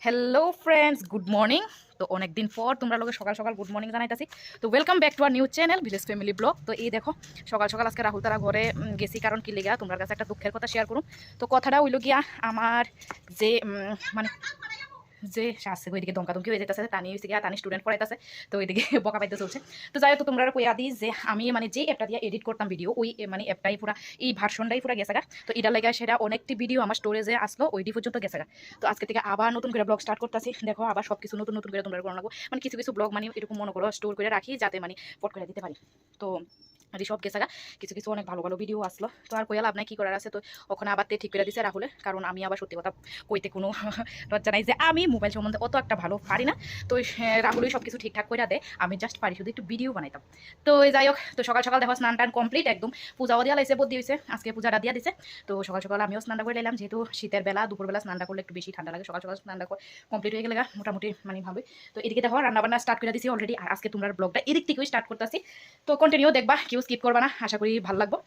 Hello friends, good morning. তো অনেক দিন পর তোমরা লোকে সকাল সকাল গুড মর্নিং জানাইতাছি। তো welcome back to our new channel village family blog. তো এই দেখো সকাল সকাল আজকে রাহুল তারা ঘরে গেছি, কারণ কি লেগা তোমার কাছে একটা দুঃখের কথা শেয়ার করুন। তো কথাটা হইল গিয়া আমার যে মানে যে আসছে ওইদিকে দমকাদমকি হয়ে যেতেছে, তানি হয়েছে গিয়া তানি স্টুডেন্ট পড়াইতেছে, তো ওইদিকে বকা পাইতে চলছে। তো যাই হোক, তো তোমরা কইয়া দিই যে আমি মানে যে অ্যাপটা দিয়ে এডিট করতাম ভিডিও, ওই মানে অ্যাপটাই পুরা এই ভার্সনটাই পুরা গেছে গা। তো এটার লেগে সেটা অনেকটি ভিডিও আমার স্টোরেজে আসলো, ওইটি পর্যন্ত গেছে গা। তো আজকে থেকে আবার নতুন করে ব্লগ স্টার্ট করতেছি। দেখো আবার সব কিছু নতুন নতুন করে তোমরা করে নেবো, মানে কিছু কিছু ব্লগ মানে এরকম মনে করো স্টোর করে রাখি যাতে মানে পট করে দিতে পারি। তো সব গেছে গা, কিছু কিছু অনেক ভালো ভালো ভিডিও আসলো। তো আর কইয়া লাভ নাই, কি করার আছে। তো ওখানে আবার ঠিক করে দিছে রাহুলে, কারণ আমি আবার সত্যি কথা কইতে কোনো লজ্জা নাই যে আমি মোবাইল সম্বন্ধে অত একটা ভালো পারি না। তো রাহুলই সব কিছু ঠিকঠাক করে দেয়, আমি জাস্ট পারি শুধু একটু ভিডিও বানাইতাম। তো যাই হোক, তো সকাল সকাল দেখো স্নান টান কমপ্লিট, একদম পূজাও দেওয়া লাইছে, বদি হয়েছে, আজকে পূজাটা দিয়া দিছে। তো সকাল সকাল আমিও স্নানটা করে নিলাম, যেহেতু শীতের বেলা দুপুরবেলা স্নানটা করলে একটু বেশি ঠান্ডা লাগে। সকাল সকাল স্নানটা কমপ্লিট হয়ে গেলে মোটামুটি মানে ভালোই। তো এদিকে দেখো রান্নাবান্না স্টার্ট করে দিছি অলরেডি, আর আজকে তোমরা ব্লগটা এদিক থেকেই স্টার্ট করতেছি। তো কন্টিনিউ দেখবা, কেউ স্কিপ করবা না, আশা করি ভালো লাগবো।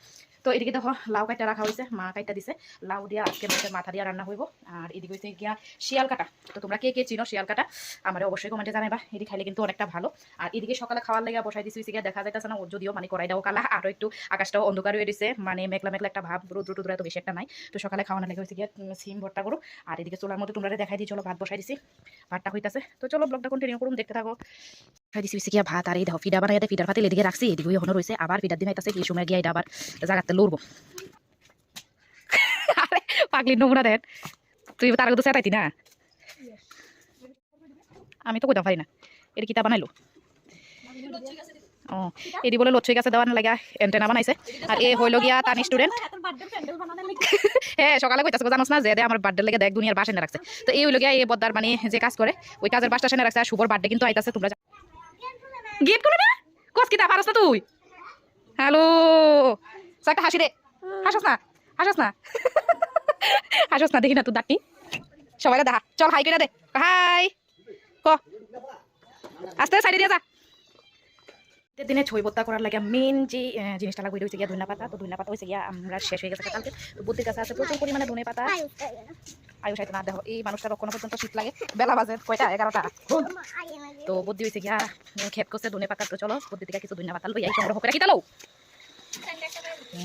তো এদিকে দেখো লাউ কাটা রাখা হয়েছে, মা কাটা দিছে, লাউ দিয়া আজকে মাছের মাথা দিয়া রান্না হইব। আর এদিকে হয়েছে গিয়া শিয়াল কাটা। তো তোমরা কে কে চিনো শিয়াল কাটা আমার অবশ্যই কমেন্টে জানাইবা, এটি খাইলে কিন্তু অনেকটা ভালো। আর এদিকে সকালে খাওয়ার লেগে বসাই দিছি গিয়া, দেখা যাইতেছে না যদিও মানে কড়াইটাও কালা, আরও একটু আকাশটাও অন্ধকার হয়ে দিছে, মানে মেঘলা মেঘলা একটা ভাব, রোদ্র টুদ্র তো বেশি একটা নাই। তো সকালে খাওয়ানোর লেগে হয়েছে গিয়া সিম ভর্তা করো। আর এদিকে চুলার মধ্যে তোমরা দেখাই দিই, চলো ভাত বসাই দিছি, ভাতটা হইতাছে। তো চলো ব্লগটা কন্টিনিউ করুন, দেখতে থাকো। দিছি দিছি গিয়া ভাত, আর এই দেখো ফিডা বানাই ফিডার পাতিল এদিকে রাখছি, এদিকে হনো রয়েছে, আবার ফিডার দিন আইতাছে, এই সময় গিয়া এটা আবার জায়গাতে লড়বো। আরে পাগলির নমুনা দেন, তুই তার তো চেতাইতি না, আমি তো কইতাম পারি না। এটা কিতা বানাইলো? ও এদি বলে লচ্ছই গাছে দেওয়ার লাগা এন্টেনা বানাইছে। আর এ হইল গিয়া তানি স্টুডেন্ট। হ্যাঁ সকালে কইতাছে জানোস না যে আমার বার্থডে লেগে দেখ দুনিয়ার বাস এনে রাখছে। তো এই হইল গিয়া এই বদ্দার মানে যে কাজ করে, ওই কাজের বাসটা এনে রাখছে। আর শুভর বার্থডে কিন্তু আইতাছে, তোমরা গেট করে না কস কিতা পারস না তুই। হ্যালো, একটা হাসি দে, হাসস না, হাসস না, হাসস না, দেখি না তুই দাঁতটি সবাই দেখা, চল হাই করে দে, হাই ক আস্তে সাইডে দিয়ে যা। দিনে ছই ভর্তা করার লাগে মেন যে জিনিসটা লাগবে হয়েছে গিয়া ধনিয়া পাতা। তো ধনিয়া পাতা হয়েছে গিয়া আমরা শেষ হয়ে গেছে কালকে। তো বুদ্ধির কাছে আছে প্রচুর পরিমাণে ধনিয়া পাতা। আয়ুষ হয়তো না দেখো, এই মানুষটা কখনো পর্যন্ত শীত লাগে, বেলা বাজে কয়টা 11টা। তো বুদ্ধি হয়েছে গিয়া খেত করছে ধনিয়া পাতা। তো চলো বুদ্ধি থেকে কিছু ধনিয়া পাতা লই এই সংগ্রহ করে কি তালো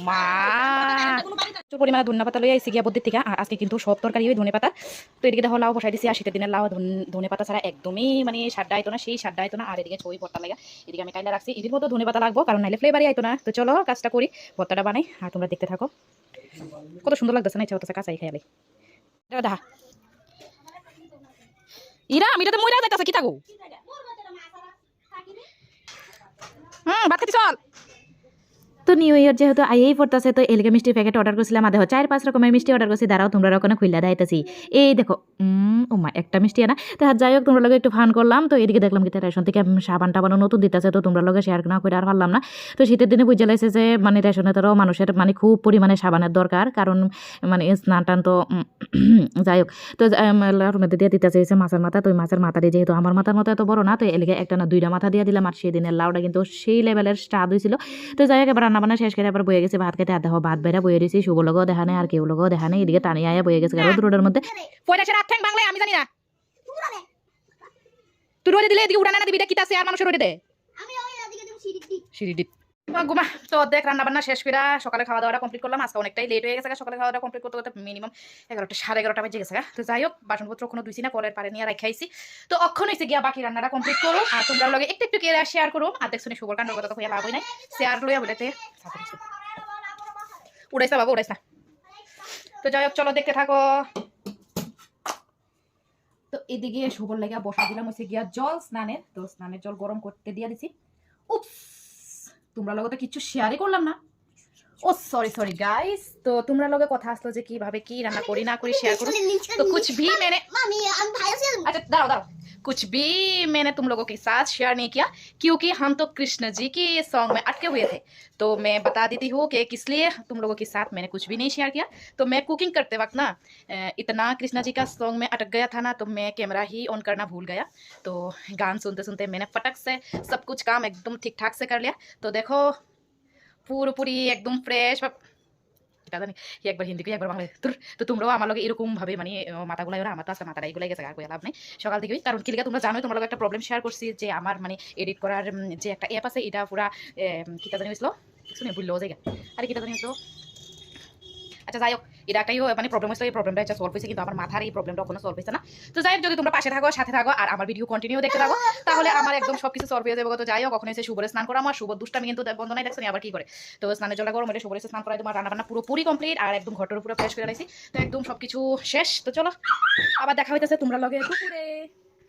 মা প্রচুর পরিমাণে ধনিয়া পাতা লই আইসি গিয়া বুদ্ধির থেকে। আর আজকে কিন্তু সব তরকারি ওই ধনিয়া পাতা। তো এদিকে দেখো লাউ বসাই দিছি, আর শীতের দিনের লাউ ধনিয়া পাতা ছাড়া একদমই মানে স্বাদটা আইতো না, সেই স্বাদটা আইতো না। আর এদিকে ছই ভর্তা লাগে, এদিকে আমি কাইলা রাখছি, এদির মতো ধনিয়া পাতা লাগবো, কারণ নাইলে ফ্লেভারই আইতো না। তো চলো কাজটা করি, ভর্তাটা বানাই, আর তোমরা দেখতে থাকো। কত সুন্দর লাগতেছে না, ইচ্ছা হতেছে কাঁচাই খেয়ালে। দেখা ইরা আমি তো মইরা যাইতাছে কি থাকো। ভাত খাতি চল। তো নিউ ইয়ার যেহেতু আইয়েই পড়তেছে, তো এলাকা মিষ্টির প্যাকেট অর্ডার করছিলাম। দেখো 4-5 রকমের মিষ্টি অর্ডার করছি, দাঁড়াও তোমরা ওখানে খুললা দেখাইতেছি। এই দেখো ওমা একটা মিষ্টি আনা। তো যাই হোক তোমরা লগে একটু ফান করলাম। তো এদিকে দেখলাম কি রেশন থেকে সাবান টাবানো নতুন দিতেছে, তো তোমরা লগে শেয়ার না করে আর পারলাম না। তো শীতের দিনে বুঝে লাগছে যে মানে রেশনে তারও মানুষের মানে খুব পরিমাণে সাবানের দরকার, কারণ মানে স্নান টান তো যাই হোক। তো মধ্যে দিয়ে দিতে চাইছে মাছের মাথা। তো ওই মাছের মাথা দিয়ে যেহেতু আমার মাথার মতো এত বড় না, তো এলাকা একটা না 2টা মাথা দিয়ে দিলাম। আর সেই দিনের লাউটা কিন্তু সেই লেভেলের স্বাদ হয়েছিল। তো যাই হোক এবার রান্নাবান্না শেষ করে আবার বয়ে গেছে ভাত খেতে। আর দেখো ভাত বেড়া বয়ে দিয়েছি, শুভ লগও দেখা নেই আর কেউ লগও দেখা নেই। এদিকে টানি আয়া বয়ে গেছে রোডের মধ্যে। পয়সা রাত ঠ্যাং বাংলায় আমি জানি না, তুই রোদে দিলে এদিকে উড়ানা না দিবি, এটা কিতা আছে আর মানুষের রোদে দে সিঁড়ি দিত ঘুমা। তো দেখ রান্না বান্না শেষ করে সকালে খাওয়া দাওয়াটা কমপ্লিট করলাম। আজকে অনেকটাই লেট হয়ে গেছে, সকালে খাওয়া দাওয়া কমপ্লিট করতে করতে মিনিমাম 11টা 11:30 বেজে গেছে। তো যাই হোক বাসনপত্র কোনো ধুইছি না, কলের পারে নিয়ে রাখাইছি। তো অক্ষণ হয়েছে গিয়া বাকি রান্নাটা কমপ্লিট করো, আর তোমরা লগে একটু একটু কে শেয়ার করো। আর দেখছো সুবর কাণ্ডর কথা তো হইয়া লাভ হয় নাই, শেয়ার লইয়া বলেতে উড়াইছা বাবা উড়াইছা। তো যাই হোক চলো দেখতে থাকো। তো এদিকে শুভর লেগে বসা দিলাম হচ্ছে গিয়া জল স্নানের। তো স্নানের জল গরম করতে দিয়ে দিছি। উপস তোমরা লগে তো কিছু শেয়ারই করলাম না। ও সরি সরি গাইস, তো তোমরা লগে কথা আসলো যে কিভাবে কি রান্না করি না করি শেয়ার করো। तो कुछ भी मैंने अच्छा दाओ दाओ कुछ भी मैंने तुम लोगों के साथ शेयर नहीं किया, क्योंकि हम तो कृष्ण जी की सॉन्ग में अटके हुए थे। तो मैं बता देती हूँ कि किस लिए तुम लोगों के साथ मैंने कुछ भी नहीं शेयर किया। तो मैं कुकिंग करते वक्त ना इतना कृष्ण जी का सॉन्ग में अटक गया था ना, तो मैं कैमरा ही ऑन करना भूल गया। तो गान सुनते सुनते मैंने फटक से सब कुछ काम एकदम ठीक ठाक से कर लिया। तो देखो पूरी एकदम फ्रेश কিতা জানি কি একবার হিন্দি কি একবার বাংলা তোর। তো তোমরাও আমার লগে এরকম ভাবে মানে মাথাগুলাই ওরা আমার তো আজকে মাথাটা এগুলাই গেছে আর কইয়া লাভ নেই সকাল থেকেই। কারণ কি লিগা তোমরা জানোই তোমার লগে একটা প্রবলেম শেয়ার করছি যে আমার মানে এডিট করার যে একটা অ্যাপ আছে এটা পুরা কিতা জানি হয়েছিল শুনে ভুললেও জায়গা আরে কিতা জানি হয়েছিল। আচ্ছা যাই হোক এটা একটাই মানে প্রবলেম হয়েছিল, এই প্রবলেমটা হচ্ছে সলভ হয়েছে কিন্তু আমার মাথার এই প্রবলেমটা কোনো সলভ হয়েছে না। তো যাই হোক যদি তোমরা পাশে থাকো সাথে থাকো আর আমার ভিডিও কন্টিনিউ দেখতে থাকো তাহলে আমার একদম সবকিছু সলভ হয়ে যাবে। তো যাই হোক কখনো এসে শুভরে স্নান করা আমার শুভ দুষ্টামি কিন্তু বন্ধ নাই দেখছো আবার কি করে। তো স্নানের জল গরম এটা শুভরে স্নান করাই তোমার রান্না বান্না পুরোপুরি কমপ্লিট আর একদম ঘরটার পুরো ফ্রেশ করে রাখছি। তো একদম সবকিছু শেষ। তো চলো আবার দেখা হইতেছে তোমরা লগে দুপুরে।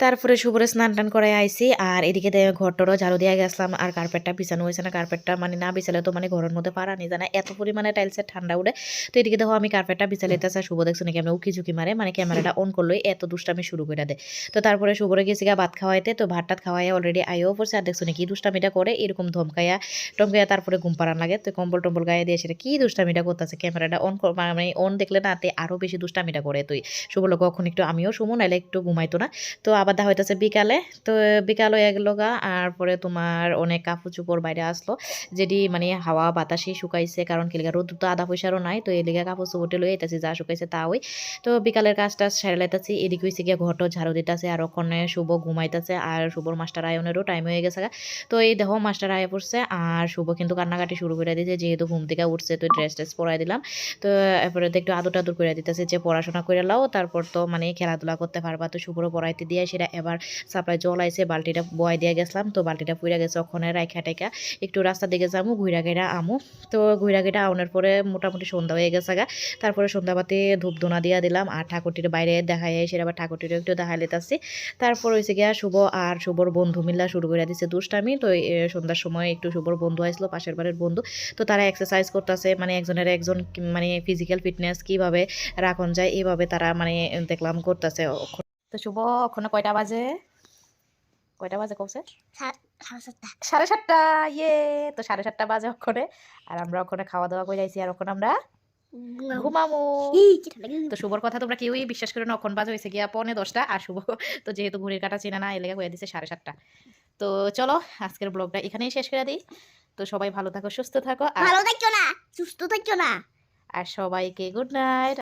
তারপরে শুভরে স্নান টান করে আইসি আর এদিকে ঘরটারও ঝাড়ু দিয়ে গেছিলাম আর কার্পেটটা বিছানো হয়েছে না। কার্পেটটা মানে না বিছালে তো মানে ঘরের মধ্যে পারা নিয়ে জানা এত পরিমাণে টাইলসের ঠান্ডা উঠে। তো এদিকে দেখো আমি কার্পেটটা বিছালে আর শুভ দেখছো নাকি আমরা উকি ঝুঁকি মারে মানে ক্যামেরাটা অন করলোই এত দুষ্টামি শুরু করে দেয়। তো তারপরে শুভরে গেছি গা ভাত খাওয়াইতে, তো ভাত টাত খাওয়াইয়া অলরেডি আইও পড়ছে আর দেখছো নাকি দুষ্টামিটা করে এরকম ধমকাইয়া টমকাইয়া তারপরে ঘুম পাড়ান লাগে। তো কম্বল টম্বল গায়ে দিয়ে সেটা কি দুষ্টামিটা করতেছে ক্যামেরাটা অন মানে অন দেখলে না তে আরও বেশি দুষ্টামিটা করে। তুই শুভ লোক কখন একটু আমিও শুমো নাইলে একটু ঘুমাইতো না। তো আবার দেখা হইতেছে বিকালে। তো বিকাল হয়ে গেল গা আর পরে তোমার অনেক কাপড় চোপড় বাইরে আসলো যেটি মানে হাওয়া বাতাসে শুকাইছে। কারণ কি লিগা রোদ তো আধা পয়সারও নাই, তো এই লিগা কাপড় চোপড়ে লই এটাছি যা শুকাইছে তা ওই। তো বিকালের কাজটা সেরে লাইতাছি, এদিকে হয়েছে গিয়ে ঘরটা ঝাড়ু দিতেছে আর ওখানে শুভ ঘুমাইতেছে আর শুভর মাস্টার আয়নেরও টাইম হয়ে গেছে। তো এই দেখো মাস্টার আয় পড়ছে আর শুভ কিন্তু কান্নাকাটি শুরু করে দিয়েছে যেহেতু ঘুম থেকে উঠছে। তো ড্রেস ট্রেস পরাই দিলাম। তো এরপরে তো একটু আদর টাদুর করে দিতেছে যে পড়াশোনা করে লাও তারপর তো মানে খেলাধুলা করতে পারবা। তো শুভরও পড়াইতে দিয়ে সেটা এবার সাপ্লাই জল আইছে বালতিটা বয় দিয়ে গেছিলাম। তো বালতিটা পুইরা গেছে ওখানে রাইখা টেকা একটু রাস্তার দিকে যাবো ঘুরা গেরা আমু। তো ঘুরা গেরা আউনের পরে মোটামুটি সন্ধ্যা হয়ে গেছে গা। তারপরে সন্ধ্যাবাতি ধূপ ধুনা দিয়া দিলাম আর ঠাকুরটির বাইরে দেখাই সেটা আবার ঠাকুরটির একটু দেখাই লেতাছি। তারপর হয়েছে গিয়া শুভ আর শুভর বন্ধু মিল্লা শুরু করে দিচ্ছে দুষ্টামি। তো সন্ধ্যার সময় একটু শুভর বন্ধু আসলো পাশের বাড়ির বন্ধু। তো তারা এক্সারসাইজ করতেছে মানে একজনের একজন মানে ফিজিক্যাল ফিটনেস কিভাবে রাখন যায় এইভাবে তারা মানে দেখলাম করতেছে। তো শুভ ওখানে কয়টা বাজে কৌছে 7:30 ইয়ে। তো 7:30 বাজে ওখানে আর আমরা ওখানে খাওয়া দাওয়া করে যাইছি আর ওখানে আমরা ঘুমামু। তো শুভর কথা তোমরা কেউই বিশ্বাস করো না, ওখান বাজে হয়েছে গিয়া 9:45 আর শুভ তো যেহেতু ঘড়ির কাটা চেনা না এলাকা হয়ে দিচ্ছে 7:30। তো চলো আজকের ব্লগটা এখানেই শেষ করে দিই। তো সবাই ভালো থাকো সুস্থ থাকো আর ভালো থাকছো না সুস্থ থাকছো না আর সবাইকে গুড নাইট।